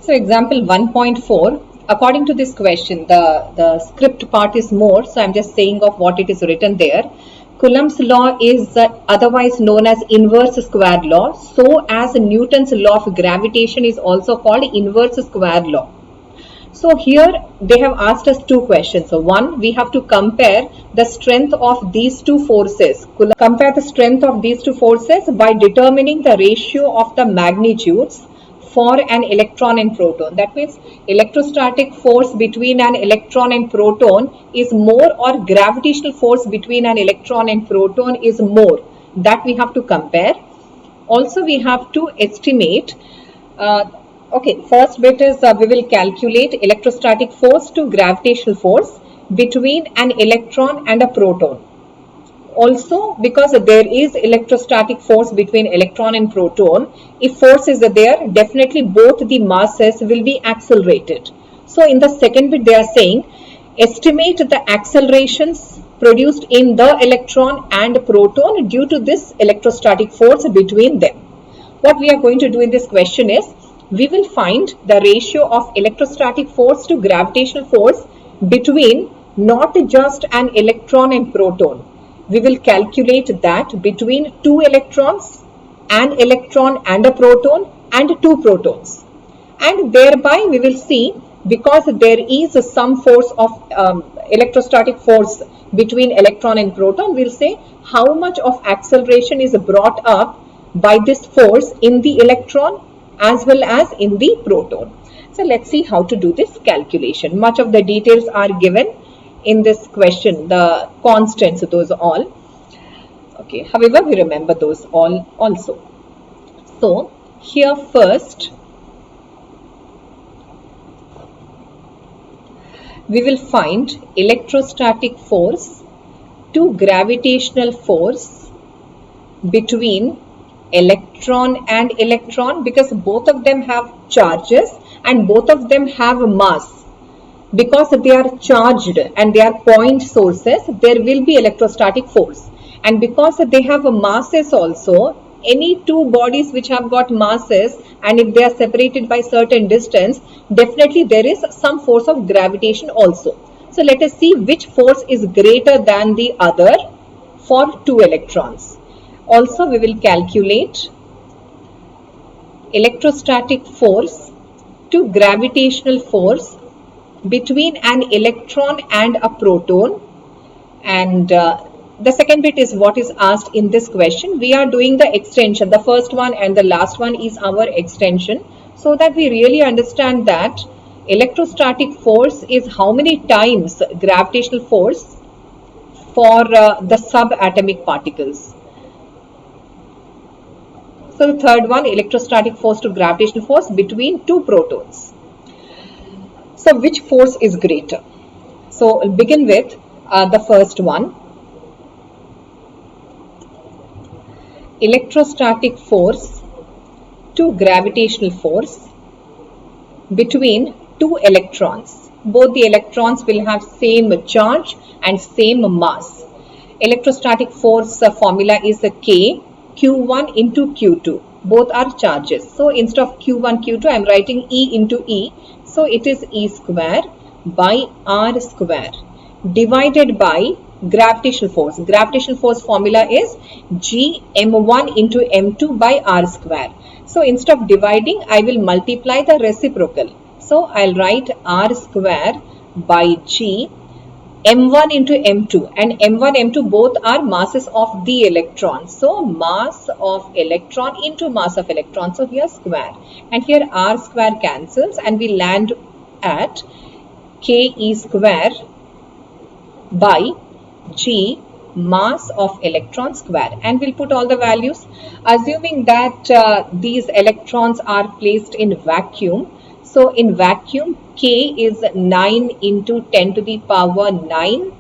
So example 1.4, according to this question, the script part is more, so I'm just saying of what it is written there. Coulomb's law is otherwise known as inverse square law, so as Newton's law of gravitation is also called inverse square law. So here they have asked us two questions. So one, we have to compare the strength of these two forces. Compare the strength of these two forces by determining the ratio of the magnitudes for an electron and proton. That means electrostatic force between an electron and proton is more, or gravitational force between an electron and proton is more. That we have to compare. Also we have to estimate okay, first bit is we will calculate electrostatic force to gravitational force between an electron and a proton. Also, because there is electrostatic force between electron and proton, if force is there, definitely both the masses will be accelerated. So in the second bit they are saying, estimate the accelerations produced in the electron and proton due to this electrostatic force between them. What we are going to do in this question is, we will find the ratio of electrostatic force to gravitational force between not just an electron and proton. We will calculate that between two electrons, an electron and a proton, and two protons. And thereby we will see, because there is some force of electrostatic force between electron and proton, we will say how much of acceleration is brought up by this force in the electron as well as in the proton. So let's see how to do this calculation. Much of the details are given in this question, the constants, those all. Okay, however, we remember those all also. So here first, we will find electrostatic force to gravitational force between electron and electron, because both of them have charges and both of them have mass. Because they are charged and they are point sources, there will be electrostatic force. And because they have masses also, any two bodies which have got masses, and if they are separated by certain distance, definitely there is some force of gravitation also. So let us see which force is greater than the other for two electrons. Also we will calculate electrostatic force to gravitational force between an electron and a proton. And the second bit is what is asked in this question. We are doing the extension. The first one and the last one is our extension, so that we really understand that electrostatic force is how many times gravitational force for the subatomic particles. So the third one, electrostatic force to gravitational force between two protons. So which force is greater? So we'll begin with the first one. Electrostatic force to gravitational force between two electrons. Both the electrons will have same charge and same mass. Electrostatic force formula is a K, Q1 into Q2. Both are charges. So instead of Q1, Q2, I am writing E into E. So it is E square by R square divided by gravitational force. Gravitational force formula is G M1 into M2 by R square. So instead of dividing, I will multiply the reciprocal. So I'll write R square by G M1 into M2, and M1, M2 both are masses of the electron. So mass of electron into mass of electron. So here square, and here R square cancels, and we land at Ke square by G mass of electron square, and we'll put all the values, assuming that these electrons are placed in vacuum. So in vacuum, K is 9 into 10 to the power 9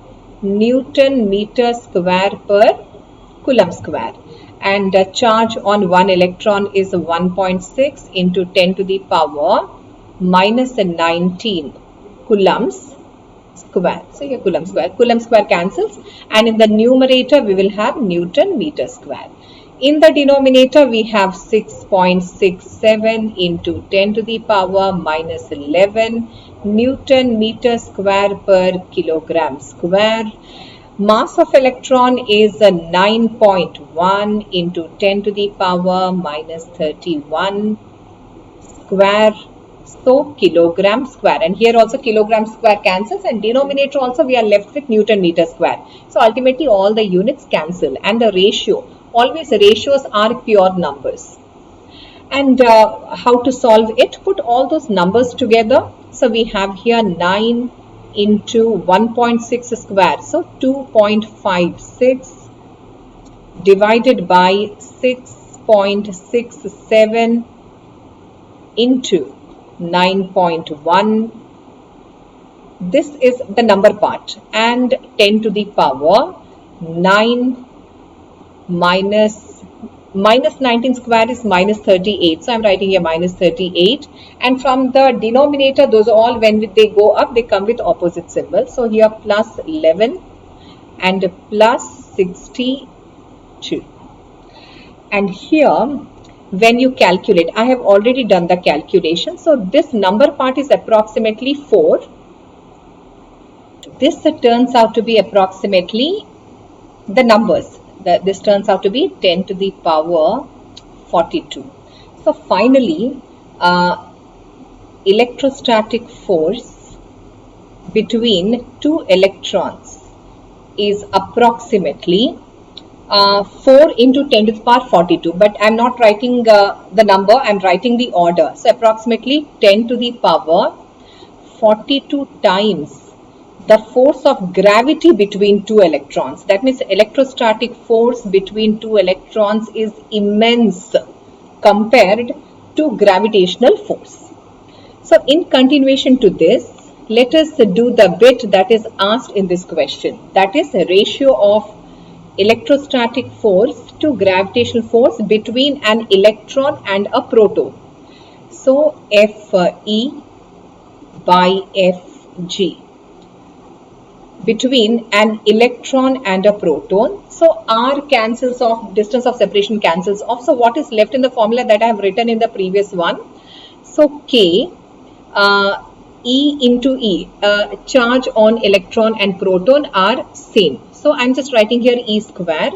Newton meter square per Coulomb square, and charge on one electron is 1.6 into 10 to the power minus 19 coulombs square. So here Coulomb square cancels, and in the numerator we will have Newton meter square. In the denominator, we have 6.67 into 10 to the power minus 11 Newton meter square per kilogram square. Mass of electron is 9.1 into 10 to the power minus 31 square. So kilogram square, and here also kilogram square cancels, and denominator also we are left with Newton meter square. So ultimately all the units cancel, and the ratio, always ratios are pure numbers. And how to solve it? Put all those numbers together. So we have here 9 into 1.6 square, so 2.56 divided by 6.67 into 9.1. This is the number part, and 10 to the power 9 minus 19 square is minus 38. So I'm writing here minus 38, and from the denominator, those all, when they go up, they come with opposite symbol. So here plus 11 and plus 62, and here when you calculate, I have already done the calculation. So this number part is approximately 4. This turns out to be approximately the numbers. This turns out to be 10 to the power 42. So finally, electrostatic force between two electrons is approximately 4 into 10 to the power 42, but I'm not writing the number, I'm writing the order. So approximately 10 to the power 42 times the force of gravity between two electrons. That means electrostatic force between two electrons is immense compared to gravitational force. So in continuation to this, let us do the bit that is asked in this question. That is a ratio of electrostatic force to gravitational force between an electron and a proton. So Fe by Fg between an electron and a proton. So R cancels off, distance of separation cancels off. So what is left in the formula that I have written in the previous one? So K, E into E, charge on electron and proton are same. So I'm just writing here E square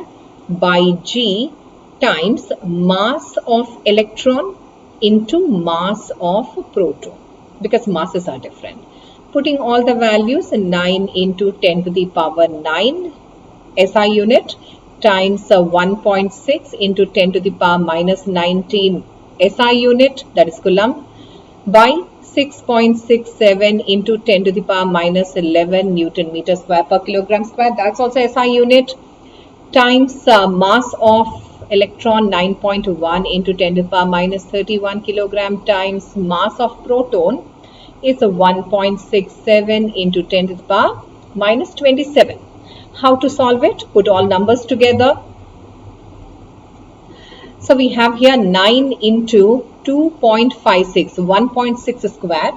by G times mass of electron into mass of proton, because masses are different. Putting all the values, 9 into 10 to the power 9 SI unit times 1.6 into 10 to the power minus 19 SI unit, that is Coulomb, by 6.67 into 10 to the power minus 11 Newton meter square per kilogram square, that's also SI unit, times mass of electron 9.1 into 10 to the power minus 31 kilogram times mass of proton is 1.67 into 10 to the power minus 27. How to solve it? Put all numbers together. So we have here 9 into 2.56, 1.6 square.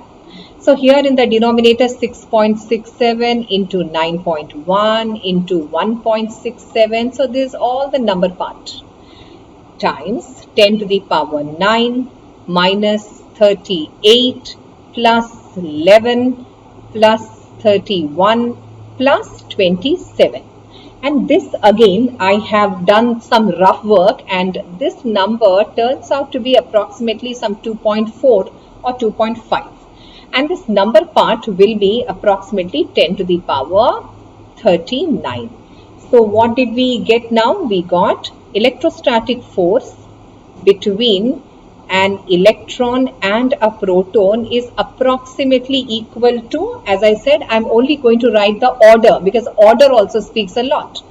So here in the denominator 6.67 into 9.1 into 1.67. So this is all the number part, times 10 to the power 9 minus 38 plus 11 plus 31 plus 27. And this again, I have done some rough work, and this number turns out to be approximately some 2.4 or 2.5. And this number part will be approximately 10 to the power 39. So what did we get now? We got electrostatic force between an electron and a proton is approximately equal to, as I said, I'm only going to write the order because order also speaks a lot.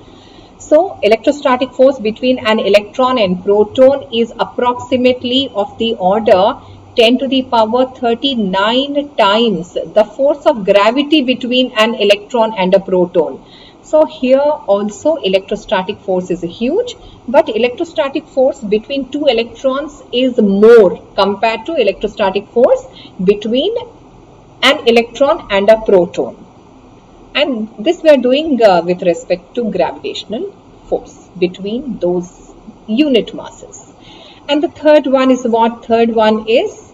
So electrostatic force between an electron and proton is approximately of the order 10 to the power 39 times the force of gravity between an electron and a proton. So here also electrostatic force is huge, but electrostatic force between two electrons is more compared to electrostatic force between an electron and a proton. And this we are doing with respect to gravitational force between those unit masses. And the third one is what? Third one is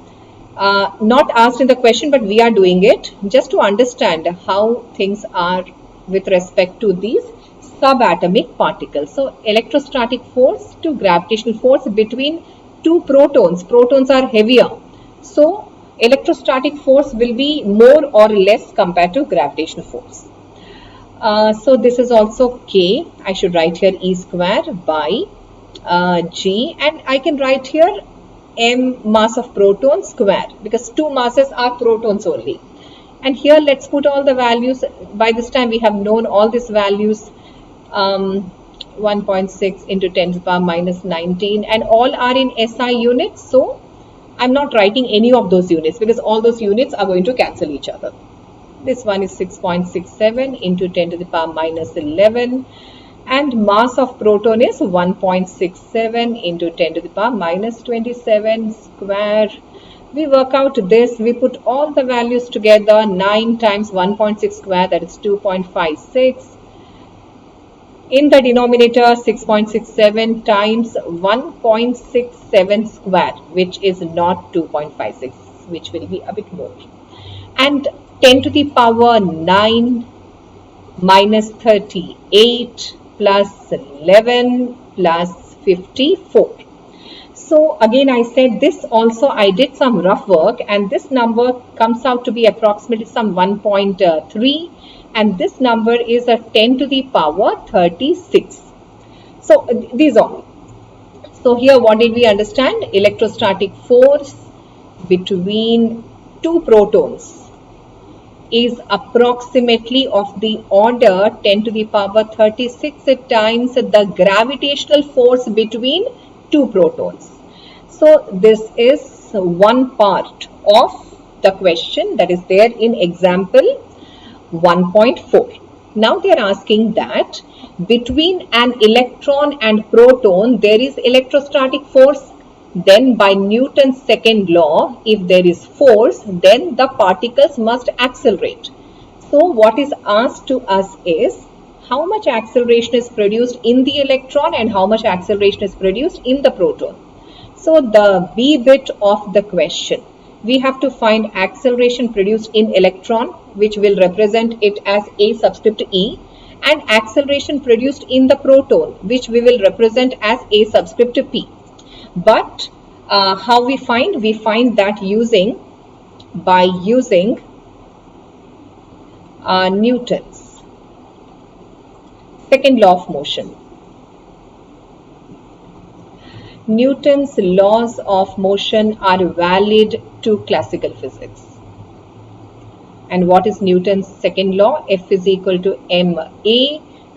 not asked in the question, but we are doing it just to understand how things are with respect to these subatomic particles. So electrostatic force to gravitational force between two protons. Protons are heavier. So electrostatic force will be more or less compared to gravitational force. So this is also K. I should write here E square by G, and I can write here M mass of proton square, because two masses are protons only. And here let's put all the values. By this time we have known all these values. 1.6 into 10 to the power minus 19, and all are in SI units. So I'm not writing any of those units because all those units are going to cancel each other. This one is 6.67 into 10 to the power minus 11, and mass of proton is 1.67 into 10 to the power minus 27 square. We work out this, we put all the values together. 9 times 1.6 square, that is 2.56. In the denominator, 6.67 times 1.67 square, which is not 2.56, which will be a bit more. And 10 to the power 9 minus 38 plus 11 plus 54. So again, I said this also, I did some rough work, and this number comes out to be approximately some 1.3. And this number is a 10 to the power 36. So these are. So here what did we understand? Electrostatic force between two protons is approximately of the order 10 to the power 36 times the gravitational force between two protons. So this is one part of the question that is there in example 1.4. Now they are asking that between an electron and proton there is electrostatic force. Then by Newton's second law, if there is force, then the particles must accelerate. So what is asked to us is how much acceleration is produced in the electron and how much acceleration is produced in the proton. So the B bit of the question, we have to find acceleration produced in electron, which will represent it as A subscript E, and acceleration produced in the proton, which we will represent as A subscript P. But how we find? We find that by using Newton's second law of motion. Newton's laws of motion are valid to classical physics. And what is Newton's second law? F is equal to ma,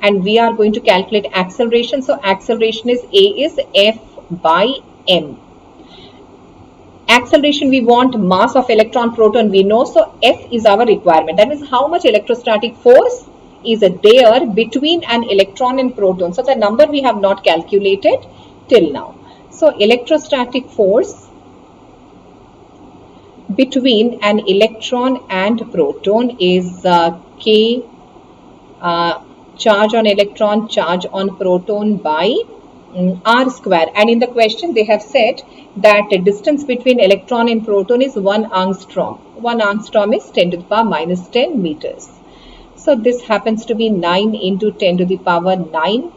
and we are going to calculate acceleration. So acceleration is A is F by m. Acceleration we want, mass of electron proton we know, so F is our requirement. That means how much electrostatic force is there between an electron and proton. So the number we have not calculated till now. So electrostatic force between an electron and proton is K charge on electron, charge on proton by R square. And in the question they have said that the distance between electron and proton is 1 angstrom. 1 angstrom is 10 to the power minus 10 meters. So this happens to be 9 into 10 to the power 9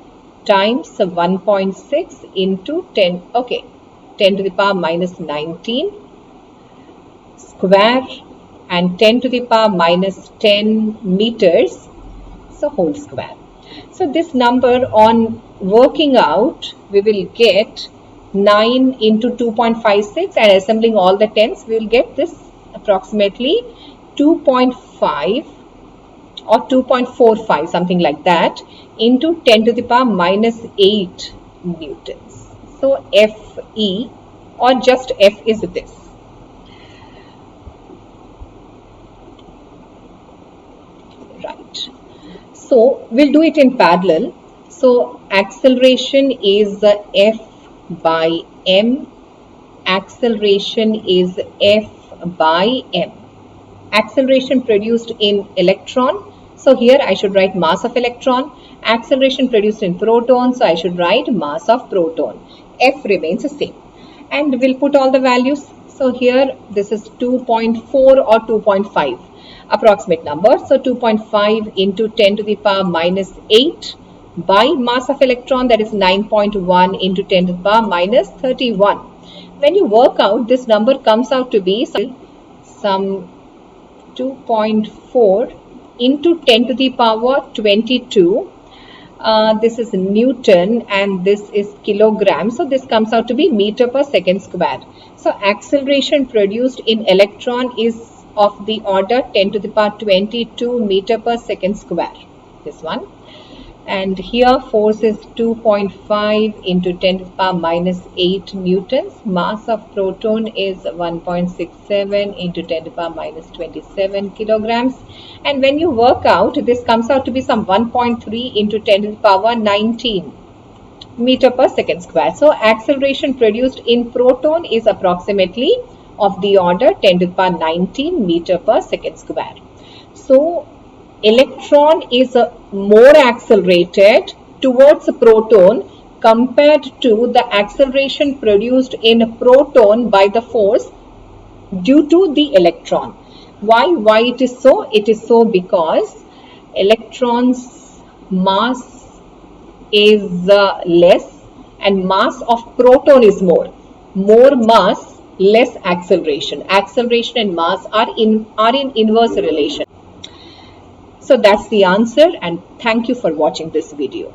times 1.6 into 10, okay, 10 to the power minus 19 square, and 10 to the power minus 10 meters, so whole square. So this number on working out, we will get 9 into 2.56, and assembling all the tens, we will get this approximately 2.5 or 2.45, something like that, into 10 to the power minus 8 newtons. So Fe, or just F, is this. Right. So we'll do it in parallel. So acceleration is F by m. Acceleration is F by m. Acceleration produced in electron. So here I should write mass of electron, Acceleration produced in protons, so I should write mass of proton. F remains the same. And we'll put all the values. So here this is 2.4 or 2.5 approximate number. So 2.5 into 10 to the power minus 8 by mass of electron, that is 9.1 into 10 to the power minus 31. When you work out, this number comes out to be some 2.4 into 10 to the power 22. This is Newton and this is kilogram. So this comes out to be meter per second square. So acceleration produced in electron is of the order 10 to the power 22 meter per second square. This one. And here force is 2.5 into 10 to the power minus 8 newtons. Mass of proton is 1.67 into 10 to the power minus 27 kilograms. And when you work out, this comes out to be some 1.3 into 10 to the power 19 meter per second square. So acceleration produced in proton is approximately of the order 10 to the power 19 meter per second square. So electron is more accelerated towards a proton compared to the acceleration produced in a proton by the force due to the electron. Why it is so? It is so because electron's mass is less and mass of proton is more. More mass, less acceleration. Acceleration and mass are in inverse relation. So that's the answer, and thank you for watching this video.